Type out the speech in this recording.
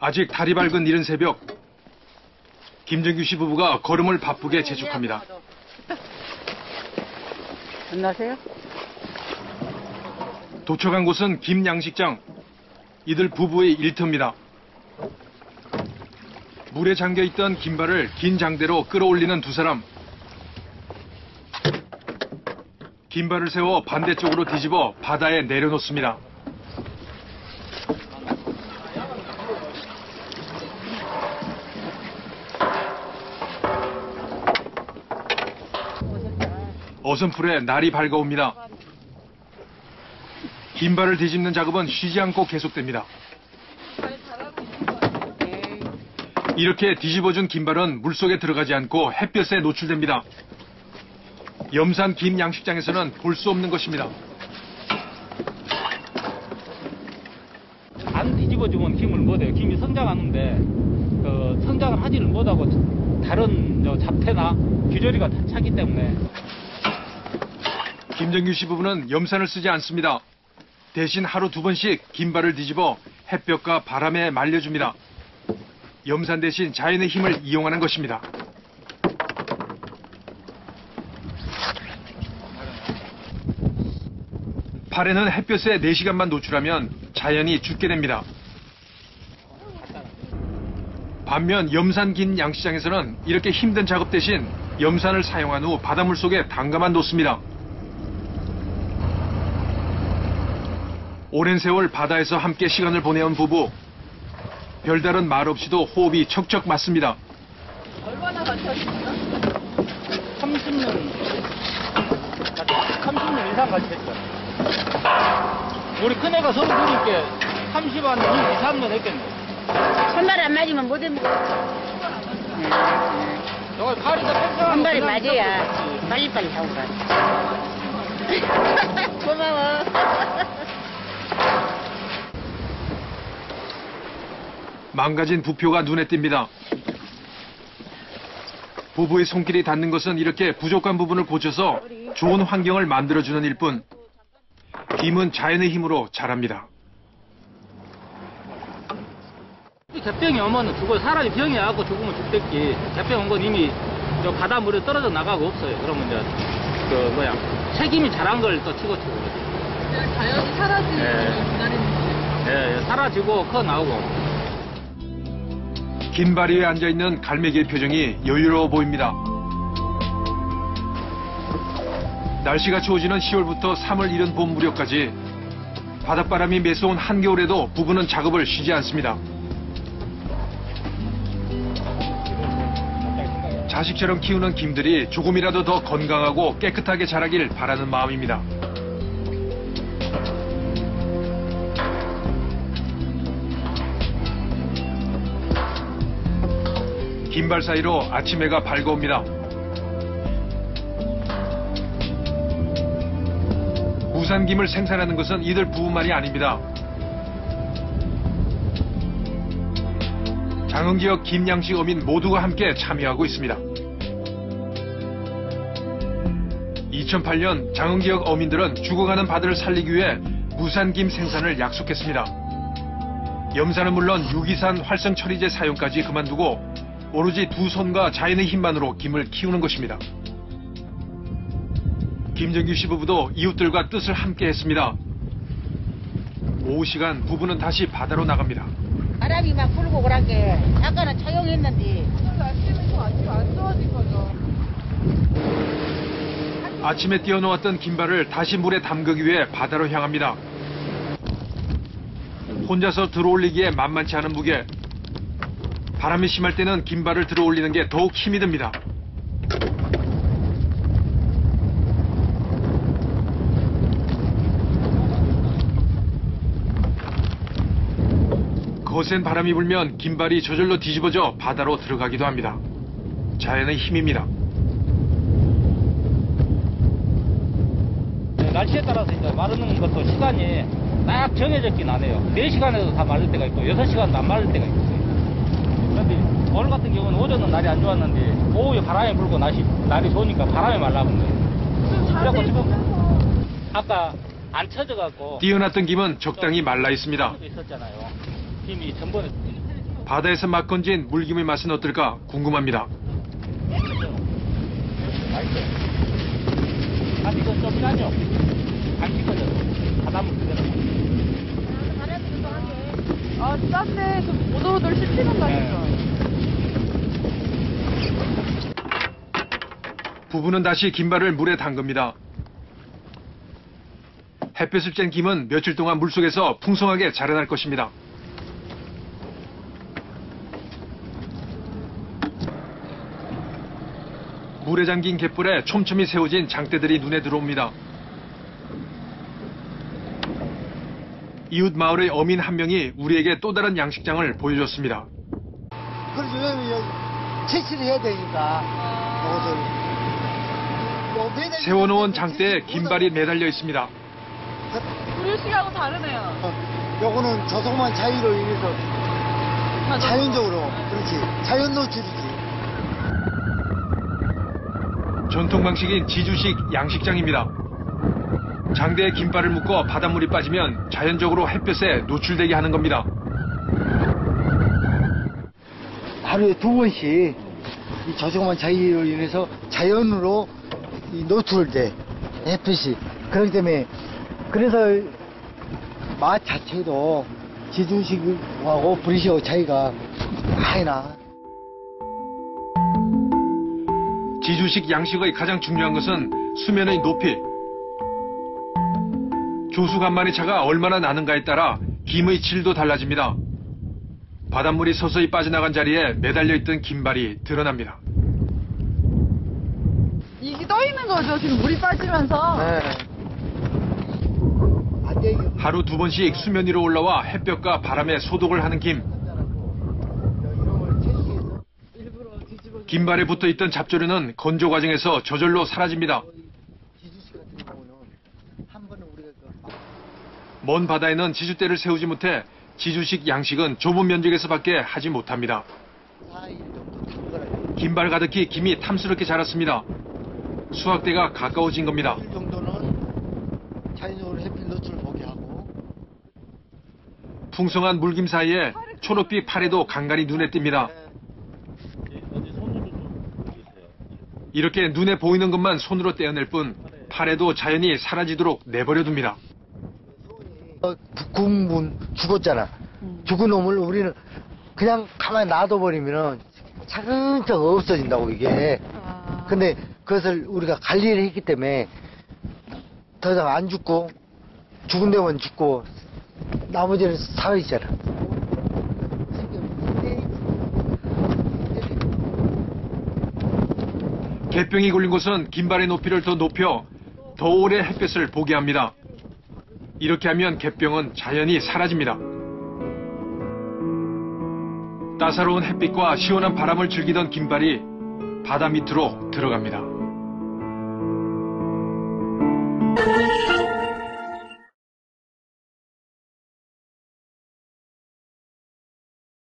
아직 달이 밝은 이른 새벽, 김정규 씨 부부가 걸음을 바쁘게 재촉합니다. 안녕하세요. 도착한 곳은 김양식장. 이들 부부의 일터입니다. 물에 잠겨있던 긴발을 긴 장대로 끌어올리는 두 사람. 긴발을 세워 반대쪽으로 뒤집어 바다에 내려놓습니다. 어선풀에 날이 밝아옵니다. 긴발을 뒤집는 작업은 쉬지 않고 계속됩니다. 이렇게 뒤집어준 긴발은 물속에 들어가지 않고 햇볕에 노출됩니다. 염산 김양식장에서는 볼 수 없는 것입니다. 안 뒤집어주면 김을 못해요. 김이 성장하는데 성장을 하지를 못하고 다른 잡태나 규저리가 다 차기 때문에. 김정규 씨 부부는 염산을 쓰지 않습니다. 대신 하루 2번씩 긴발을 뒤집어 햇볕과 바람에 말려줍니다. 염산 대신 자연의 힘을 이용하는 것입니다. 발에는 햇볕에 4시간만 노출하면 자연히 죽게 됩니다. 반면 염산 긴 양식장에서는 이렇게 힘든 작업 대신 염산을 사용한 후 바닷물 속에 담가만 놓습니다. 오랜 세월 바다에서 함께 시간을 보내온 부부. 별다른 말 없이도 호흡이 척척 맞습니다. 얼마나 같이 하셨어요? 30년 이상 같이 했어요. 우리 큰애가 서울 보니까 30한 23년 했겠네. 손발 안 맞으면 못 해먹어. 저걸 팔이다 팽팽한 손발이 맞아야 빨리빨리 하고 가. 고마워. 망가진 부표가 눈에 띕니다. 부부의 손길이 닿는 것은 이렇게 부족한 부분을 고쳐서 좋은 환경을 만들어주는 일뿐. 김은 자연의 힘으로 자랍니다. 갯병이 오면 죽어요. 사람이 병이 와갖고 죽으면 죽겠지. 갯병 온 건 이미 저 바닷물에 떨어져 나가고 없어요. 그러면 이제 책임이 잘한 걸 또 치고 치고 그러지. 그냥 자연이 사라지는 걸 기다리는 거예요. 예, 사라지고 커 나오고. 긴발 위에 앉아있는 갈매기의 표정이 여유로워 보입니다. 날씨가 추워지는 10월부터 3월 이른 봄 무렵까지 바닷바람이 매서운 한겨울에도 부부는 작업을 쉬지 않습니다. 자식처럼 키우는 김들이 조금이라도 더 건강하고 깨끗하게 자라길 바라는 마음입니다. 긴발 사이로 아침 해가 밝아옵니다. 우산김을 생산하는 것은 이들 부부만이 아닙니다. 장흥지역 김양식 어민 모두가 함께 참여하고 있습니다. 2008년 장흥지역 어민들은 죽어가는 바다를 살리기 위해 무산김 생산을 약속했습니다. 염산은 물론 유기산 활성 처리제 사용까지 그만두고 오로지 두 손과 자연의 힘만으로 김을 키우는 것입니다. 김정규 씨 부부도 이웃들과 뜻을 함께 했습니다. 오후 시간 부부는 다시 바다로 나갑니다. 바람이 막 불고 그러게 아까는 조용했는데. 날씨는 좀 안 좋아진 거죠. 아침에 띄워놓았던 긴발을 다시 물에 담그기 위해 바다로 향합니다. 혼자서 들어올리기에 만만치 않은 무게. 바람이 심할 때는 긴발을 들어올리는 게 더욱 힘이 듭니다. 거센 바람이 불면 긴발이 저절로 뒤집어져 바다로 들어가기도 합니다. 자연의 힘입니다. 날씨에 따라서 이제 마르는 것도 시간이 딱 정해졌긴 하네요. 4시간에도 다 마를 때가 있고 6시간도 안 마를 때가 있어요. 그런데 오늘 같은 경우는 오전은 날이 안 좋았는데 오후에 바람이 불고 날이 좋으니까 바람에 말라본 거예요. 그래갖고 지금 아까 안 쳐져갖고 띄어놨던 김은 적당히 말라 있습니다. 있었잖아요. 김이 전번에 바다에서 막 건진 물김의 맛은 어떨까 궁금합니다. 아, 이건 좀 짜죠? 안 씻거든. 바닷물 그대로. 아, 짠데 좀 오돌오돌 씹히는 맛이죠. 부부는 다시 김발을 물에 담급니다. 햇볕을 쬐는 김은 며칠 동안 물속에서 풍성하게 자라날 것입니다. 물에 잠긴 갯벌에 촘촘히 세워진 장대들이 눈에 들어옵니다. 이웃 마을의 어민 한 명이 우리에게 또 다른 양식장을 보여줬습니다. 그래서 왜냐면 채취를 해야 되니까 이것을 세워놓은 장대에 김발이 매달려 있습니다. 우리식하고 다르네요. 요거는 저속만 자위로 인해서 자연적으로 그렇지 자연 노출이지. 전통 방식인 지주식 양식장입니다. 장대에 김발을 묶어 바닷물이 빠지면 자연적으로 햇볕에 노출되게 하는 겁니다. 하루에 2번씩 이 저속만 자위로 인해서 자연으로 이 노출돼 햇빛이. 그렇기 때문에 그래서 맛 자체도 지주식하고 브리식하고 차이가 많이 나. 지주식 양식의 가장 중요한 것은 수면의 높이. 조수 간만의 차가 얼마나 나는가에 따라 김의 질도 달라집니다. 바닷물이 서서히 빠져나간 자리에 매달려 있던 김발이 드러납니다. 이게 떠 있는 거죠, 지금 물이 빠지면서. 네. 안 돼, 이거. 하루 2번씩 수면 위로 올라와 햇볕과 바람에 소독을 하는 김. 일부러 뒤집어. 김발에 붙어있던 잡조류는 건조 과정에서 저절로 사라집니다. 지주식 같은 경우는 한 번은 우리가 먼 바다에는 지주대를 세우지 못해 지주식 양식은 좁은 면적에서밖에 하지 못합니다. 4일 정도 된 거라요. 김발 가득히 김이 탐스럽게 자랐습니다. 수확대가 가까워진 겁니다. 1 정도는 자연적으로 햇빛 노출을 보게 하고. 풍성한 물김 사이에 초록빛 파래도 간간히 눈에 띕니다. 이렇게 눈에 보이는 것만 손으로 떼어낼 뿐 파래도 자연히 사라지도록 내버려둡니다. 북궁문 죽었잖아. 죽은 놈을 우리는 그냥 가만히 놔둬버리면은 차근차근 없어진다고 이게. 근데 그것을 우리가 관리를 했기 때문에 더 이상 안 죽고 죽은 데만 죽고 나머지는 살아있잖아. 갯병이 걸린 곳은 김발의 높이를 더 높여 더 오래 햇볕을 보게 합니다. 이렇게 하면 갯병은 자연히 사라집니다. 따사로운 햇빛과 시원한 바람을 즐기던 김발이 바다 밑으로 들어갑니다.